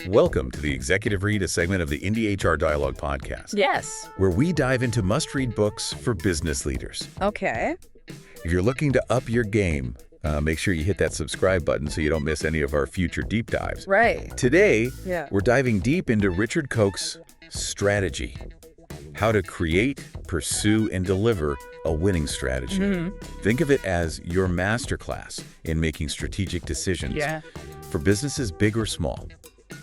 Welcome to the Executive Read, a segment of the Indie HR Dialogue podcast. Yes. Where we dive into must-read books for business leaders. Okay. If you're looking to up your game, make sure you hit that subscribe button so you don't miss any of our future deep dives. Right. Today, Yeah. we're diving deep into Richard Koch's strategy. How to create, pursue, and deliver a winning strategy. Think of it as your masterclass in making strategic decisions for businesses big or small.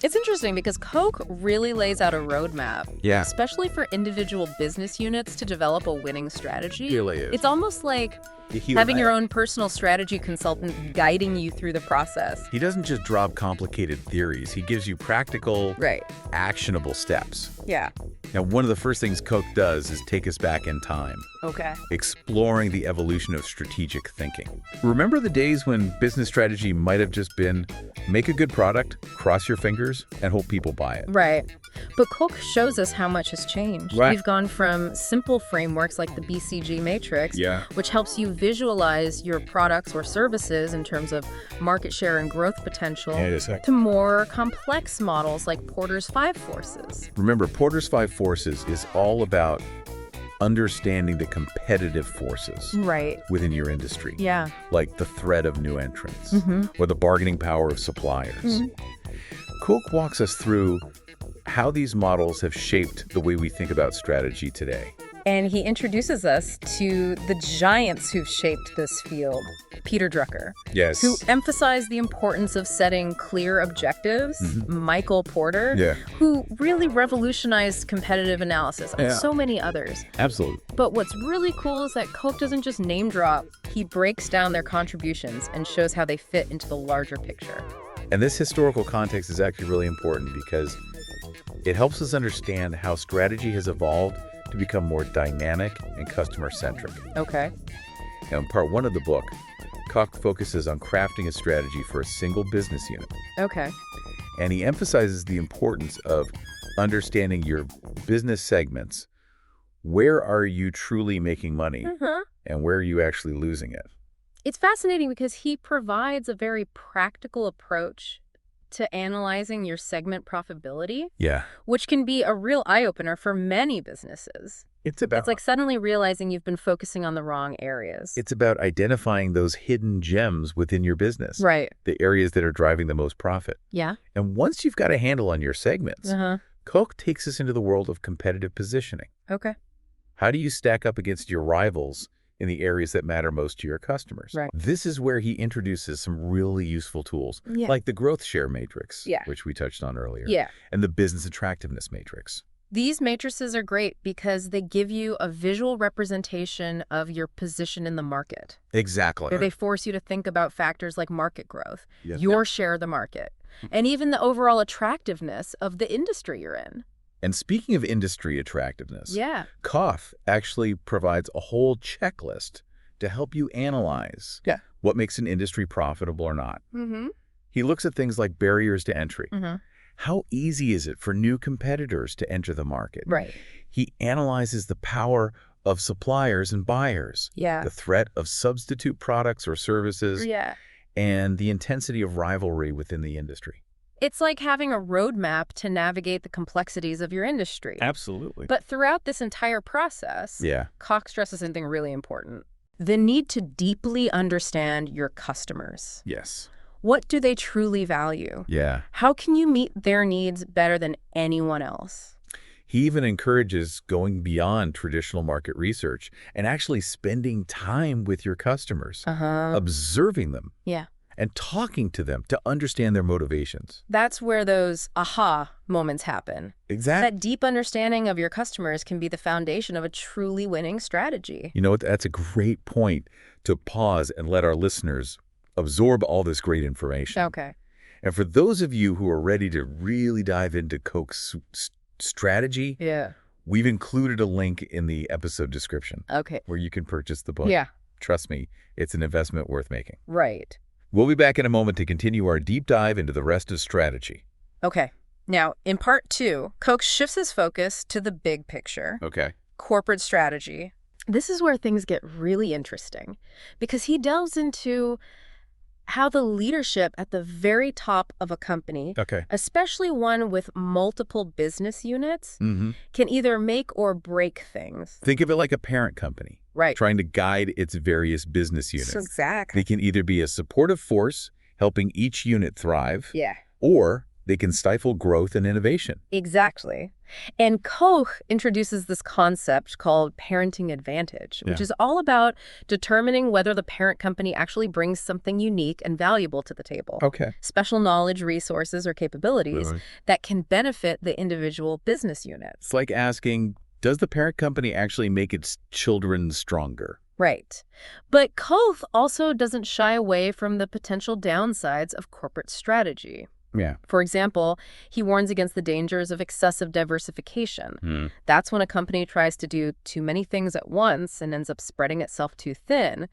It's interesting because Koch really lays out a roadmap, especially for individual business units to develop a winning strategy. Really is. It's almost like having your own personal strategy consultant guiding you through the process. He doesn't just drop complicated theories. He gives you practical, actionable steps. Yeah. Now, one of the first things Koch does is take us back in time, Okay. exploring the evolution of strategic thinking. Remember the days when business strategy might have just been make a good product, cross your fingers, and hope people buy it? Right. But Koch shows us how much has changed. Right. We've gone from simple frameworks like the BCG matrix, which helps you visualize your products or services in terms of market share and growth potential, to more complex models like Porter's 5 forces. Remember, Porter's 5 forces is all about understanding the competitive forces within your industry. Yeah. Like the threat of new entrants or the bargaining power of suppliers. Koch walks us through how these models have shaped the way we think about strategy today. And he introduces us to the giants who've shaped this field. Peter Drucker, who emphasized the importance of setting clear objectives. Michael Porter, who really revolutionized competitive analysis, and so many others. Absolutely. But what's really cool is that Koch doesn't just name drop. He breaks down their contributions and shows how they fit into the larger picture. And this historical context is actually really important because it helps us understand how strategy has evolved to become more dynamic and customer-centric. Okay. Now, in part 1 of the book, Koch focuses on crafting a strategy for a single business unit. Okay. And he emphasizes the importance of understanding your business segments. Where are you truly making money and where are you actually losing it? It's fascinating because he provides a very practical approach to analyzing your segment profitability, which can be a real eye-opener for many businesses. It's like suddenly realizing you've been focusing on the wrong areas. It's about identifying those hidden gems within your business. Right. The areas that are driving the most profit. Yeah. And once you've got a handle on your segments, Koch takes us into the world of competitive positioning. Okay. How do you stack up against your rivals in the areas that matter most to your customers? Right. This is where he introduces some really useful tools, like the growth share matrix, which we touched on earlier, and the business attractiveness matrix. These matrices are great because they give you a visual representation of your position in the market. Exactly. They force you to think about factors like market growth, your share of the market, and even the overall attractiveness of the industry you're in. And speaking of industry attractiveness, Koch actually provides a whole checklist to help you analyze what makes an industry profitable or not. He looks at things like barriers to entry. How easy is it for new competitors to enter the market? Right. He analyzes the power of suppliers and buyers, the threat of substitute products or services, and the intensity of rivalry within the industry. It's like having a roadmap to navigate the complexities of your industry. Absolutely. But throughout this entire process, Koch stresses something really important: the need to deeply understand your customers. Yes. What do they truly value? How can you meet their needs better than anyone else? He even encourages going beyond traditional market research and actually spending time with your customers, observing them. And talking to them to understand their motivations. That's where those aha moments happen. Exactly. That deep understanding of your customers can be the foundation of a truly winning strategy. You know what? That's a great point to pause and let our listeners absorb all this great information. Okay. And for those of you who are ready to really dive into Koch's strategy, we've included a link in the episode description where you can purchase the book. Trust me, it's an investment worth making. Right. We'll be back in a moment to continue our deep dive into the rest of strategy. Okay. Now, in part 2, Koch shifts his focus to the big picture. Corporate strategy. This is where things get really interesting because he delves into how the leadership at the very top of a company, especially one with multiple business units, can either make or break things. Think of it like a parent company, trying to guide its various business units. Exactly. They can either be a supportive force, helping each unit thrive, or they can stifle growth and innovation. Exactly. And Koch introduces this concept called parenting advantage, which is all about determining whether the parent company actually brings something unique and valuable to the table. Special knowledge, resources, or capabilities that can benefit the individual business units. It's like asking, does the parent company actually make its children stronger? Right. But Koch also doesn't shy away from the potential downsides of corporate strategy. For example, he warns against the dangers of excessive diversification. That's when a company tries to do too many things at once and ends up spreading itself too thin.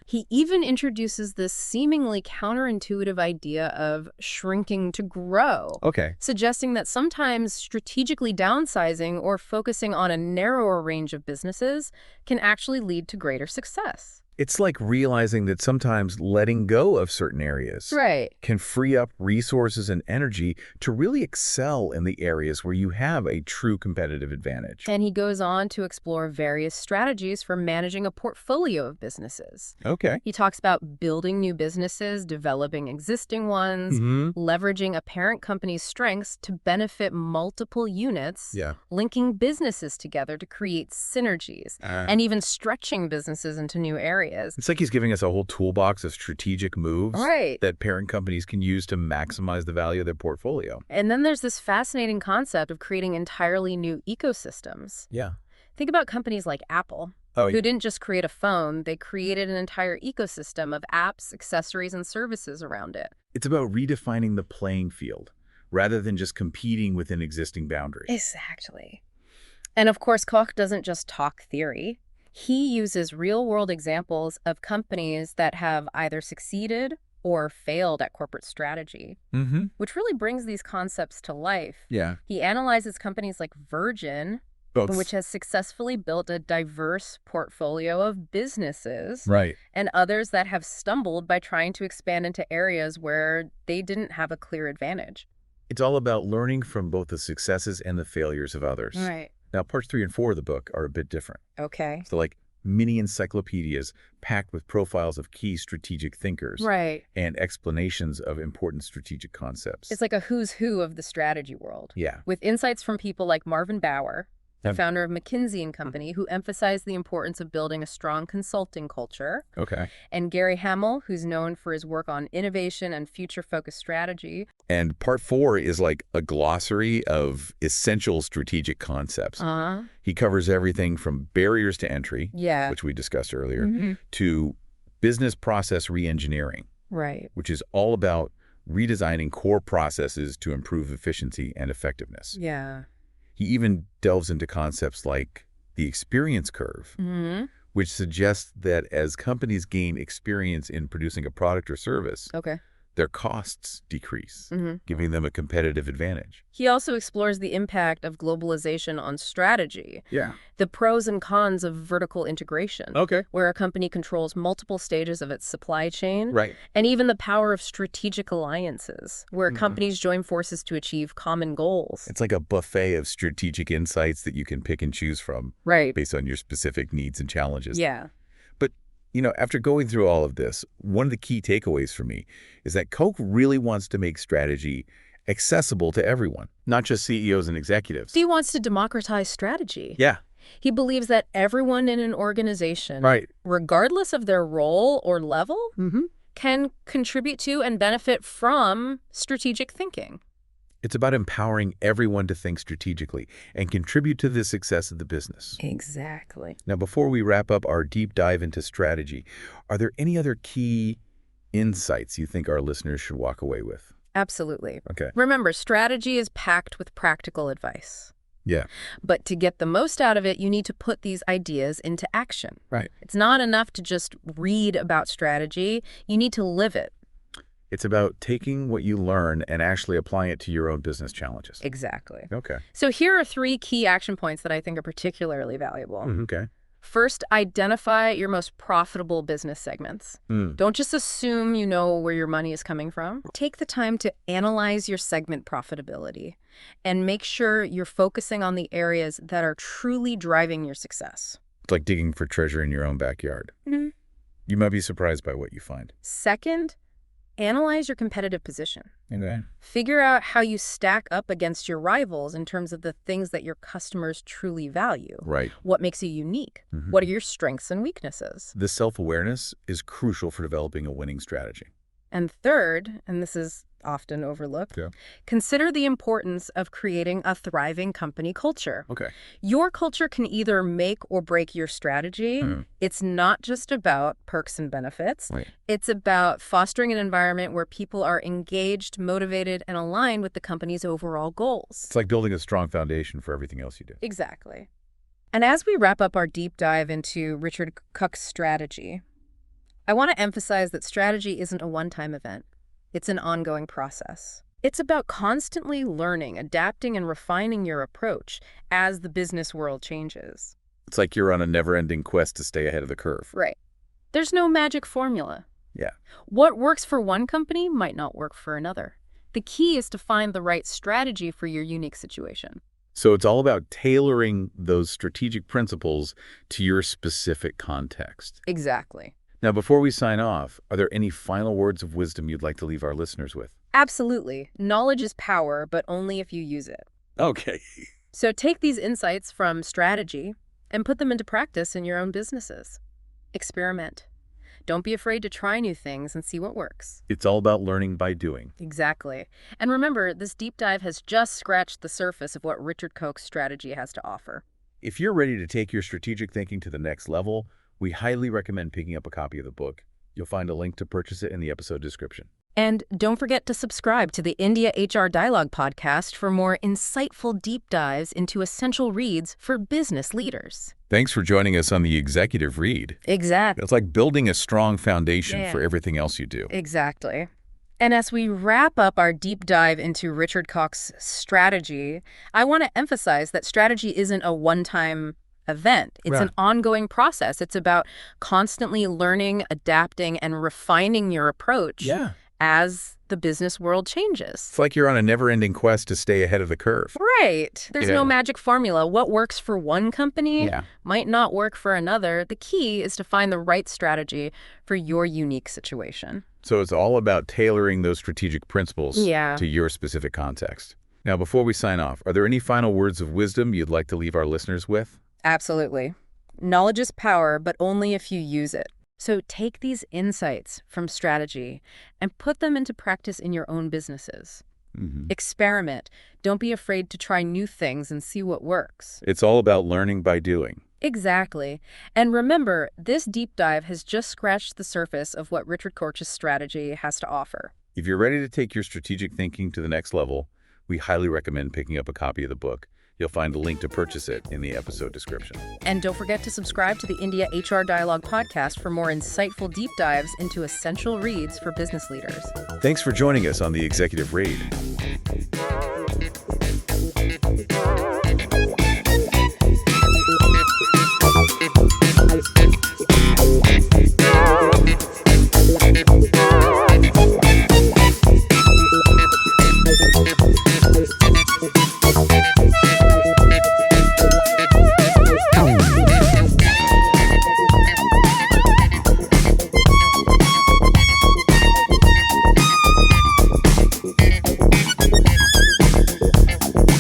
He even introduces this seemingly counterintuitive idea of shrinking to grow, suggesting that sometimes strategically downsizing or focusing on a narrower range of businesses can actually lead to greater success. It's like realizing that sometimes letting go of certain areas can free up resources and energy to really excel in the areas where you have a true competitive advantage. And he goes on to explore various strategies for managing a portfolio of businesses. He talks about building new businesses, developing existing ones, leveraging a parent company's strengths to benefit multiple units, linking businesses together to create synergies, and even stretching businesses into new areas. It's like he's giving us a whole toolbox of strategic moves that parent companies can use to maximize the value of their portfolio. And then there's this fascinating concept of creating entirely new ecosystems. Think about companies like Apple, who didn't just create a phone, they created an entire ecosystem of apps, accessories, and services around it. It's about redefining the playing field rather than just competing within existing boundaries. Exactly. And of course, Koch doesn't just talk theory. He uses real-world examples of companies that have either succeeded or failed at corporate strategy, which really brings these concepts to life. He analyzes companies like Virgin, which has successfully built a diverse portfolio of businesses, and others that have stumbled by trying to expand into areas where they didn't have a clear advantage. It's all about learning from both the successes and the failures of others. Now, parts 3 and 4 of the book are a bit different. So like mini encyclopedias packed with profiles of key strategic thinkers and explanations of important strategic concepts. It's like a who's who of the strategy world. With insights from people like Marvin Bower, the founder of McKinsey & Company, who emphasized the importance of building a strong consulting culture. And Gary Hamel, who's known for his work on innovation and future-focused strategy. And part 4 is like a glossary of essential strategic concepts. He covers everything from barriers to entry, which we discussed earlier, to business process reengineering, which is all about redesigning core processes to improve efficiency and effectiveness. He even delves into concepts like the experience curve, which suggests that as companies gain experience in producing a product or service, their costs decrease, giving them a competitive advantage. He also explores the impact of globalization on strategy. The pros and cons of vertical integration, where a company controls multiple stages of its supply chain, and even the power of strategic alliances, where companies join forces to achieve common goals. It's like a buffet of strategic insights that you can pick and choose from based on your specific needs and challenges. But, you know, after going through all of this, one of the key takeaways for me is that Koch really wants to make strategy accessible to everyone, not just CEOs and executives. He wants to democratize strategy. He believes that everyone in an organization, regardless of their role or level, can contribute to and benefit from strategic thinking. It's about empowering everyone to think strategically and contribute to the success of the business. Exactly. Now, before we wrap up our deep dive into strategy, are there any other key insights you think our listeners should walk away with? Absolutely. Remember, strategy is packed with practical advice. But to get the most out of it, you need to put these ideas into action. It's not enough to just read about strategy. You need to live it. It's about taking what you learn and actually applying it to your own business challenges. Exactly. So here are 3 key action points that I think are particularly valuable. First, identify your most profitable business segments. Don't just assume you know where your money is coming from. Take the time to analyze your segment profitability and make sure you're focusing on the areas that are truly driving your success. It's like digging for treasure in your own backyard. You might be surprised by what you find. Second, analyze your competitive position. Okay. Figure out how you stack up against your rivals in terms of the things that your customers truly value. Right. What makes you unique? What are your strengths and weaknesses? This self-awareness is crucial for developing a winning strategy. And third, and this is often overlooked, consider the importance of creating a thriving company culture. Okay. Your culture can either make or break your strategy. It's not just about perks and benefits. Right. It's about fostering an environment where people are engaged, motivated, and aligned with the company's overall goals. It's like building a strong foundation for everything else you do. Exactly. And as we wrap up our deep dive into Richard Koch's strategy, I want to emphasize that strategy isn't a one-time event. It's an ongoing process. It's about constantly learning, adapting, and refining your approach as the business world changes. It's like you're on a never-ending quest to stay ahead of the curve. Right. There's no magic formula. Yeah. What works for one company might not work for another. The key is to find the right strategy for your unique situation. So it's all about tailoring those strategic principles to your specific context. Exactly. Now, before we sign off, are there any final words of wisdom you'd like to leave our listeners with? Absolutely. Knowledge is power, but only if you use it. Okay. So take these insights from strategy and put them into practice in your own businesses. Experiment. Don't be afraid to try new things and see what works. It's all about learning by doing. Exactly. And remember, this deep dive has just scratched the surface of what Richard Koch's strategy has to offer. If you're ready to take your strategic thinking to the next level, we highly recommend picking up a copy of the book. You'll find a link to purchase it in the episode description. And don't forget to subscribe to the India HR Dialogue podcast for more insightful deep dives into essential reads for business leaders. Thanks for joining us on the Executive Read. Exactly. It's like building a strong foundation for everything else you do. Exactly. And as we wrap up our deep dive into Richard Koch's strategy, I want to emphasize that strategy isn't a one-time event. It's an ongoing process. It's about constantly learning, adapting, and refining your approach as the business world changes. It's like you're on a never-ending quest to stay ahead of the curve. Right. There's no magic formula. What works for one company might not work for another. The key is to find the right strategy for your unique situation. So it's all about tailoring those strategic principles to your specific context. Now, before we sign off, are there any final words of wisdom you'd like to leave our listeners with? Absolutely. Knowledge is power, but only if you use it. So take these insights from strategy and put them into practice in your own businesses. Experiment. Don't be afraid to try new things and see what works. It's all about learning by doing. Exactly. And remember, this deep dive has just scratched the surface of what Richard Koch's strategy has to offer. If you're ready to take your strategic thinking to the next level, we highly recommend picking up a copy of the book. You'll find a link to purchase it in the episode description. And don't forget to subscribe to the India HR Dialogue podcast for more insightful deep dives into essential reads for business leaders. Thanks for joining us on the Executive Read.